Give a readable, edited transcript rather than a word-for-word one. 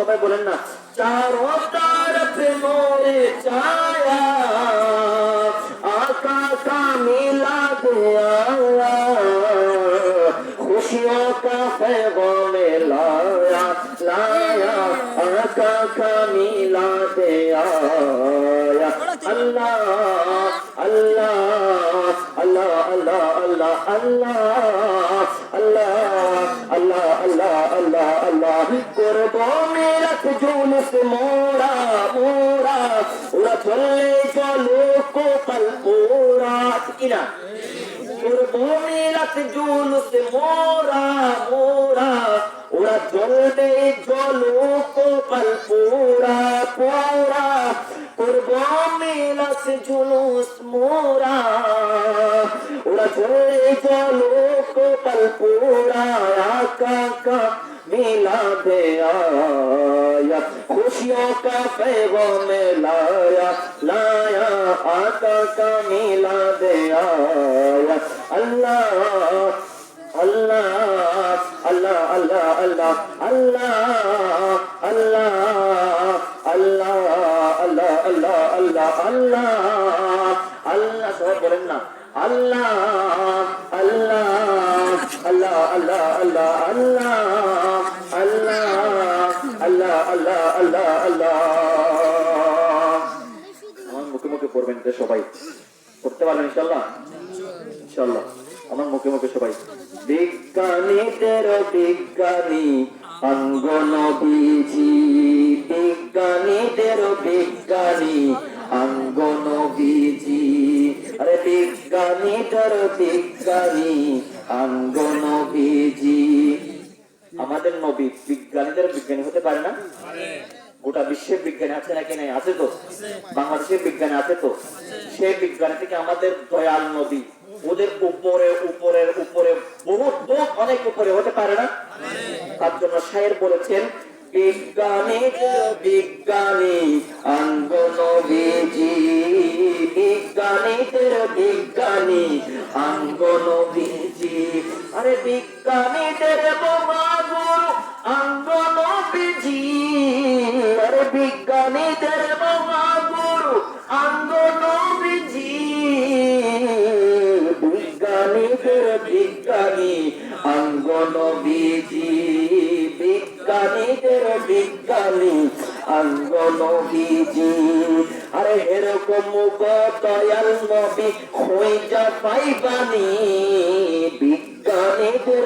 সবাই বলেন না, चारों तरफ मोरे छाया आका का मिलाद आया खुशियों का पैगाम लाया लाया आका का मिलाद आया अल्लाह अल्लाह अल्लाह अल्लाह अल्लाह अल्लाह अल्लाह अल्लाह अल्लाह अल्लाह कुर्बो में रख जुलूस मोरा मोरा उड़ा चले चलो को कल पूरा किना कुर्बो में रख जुलूस मोरा मोरा उड़ा चले चलो को कल पूरा पूरा कुर्बो में रख जुलूस मोरा उड़ा चले चलो को कल पूरा आका का मिलाद आया खुशियों का पैगाम लाया लाया आका का मिलाद आया अल्लाह अल्लाह अल्लाह अल्लाह अल्लाह अल्लाह अल्लाह अल्लाह अल्लाह अल्लाह अल्लाह अल्लाह अल्लाह सब बोलें ना अल्लाह अल्लाह अल्लाह अल्लाह अल्लाह अल्लाह अल्लाह अल्लाह अल्लाह अल्लाह अल्लाह আমার মুখে মুখে পড়বেন তো সবাই পড়তে পারবেন ইনশাআল্লাহ ইনশাআল্লাহ আমার মুখে মুখে সবাই বিজ্ঞানীদের বিজ্ঞানী অঙ্গ নবীজি বিজ্ঞানীদের বিজ্ঞানী অঙ্গ নবীজি আরে বিজ্ঞানীদের বিজ্ঞানী অঙ্গ নবীজি আমাদের নবী বিজ্ঞানীদের বিজ্ঞানী হতে পারে না গোটা বিশ্বের বিজ্ঞানী আছে নাকি নাই আছে তো বাংলাদেশের বিজ্ঞানী আছে তো সেই বিজ্ঞানী থেকে আমাদের দয়াল নবী ওদের উপরে উপরের উপরে বহুত বহুত অনেক উপরে হতে পারে না তার জন্য শায়ের বলেছেন বিজ্ঞানী বিজ্ঞানী অঙ্গ নবীজি বিজ্ঞানীদের বিজ্ঞানী অঙ্গ নবীজি আরে বিজ্ঞানীদের মহাগুরু অঙ্গ নবীজি আরে বিজ্ঞানীদের মহাগুরু অঙ্গ নবীজি বিজ্ঞানীদের বিজ্ঞানী অঙ্গ নবীজি বিজ্ঞানীদের বিজ্ঞানী অঙ্গ নবীজি আরে এরকম দয়াল নবী হই যা পাইবানি বিজ্ঞানীদের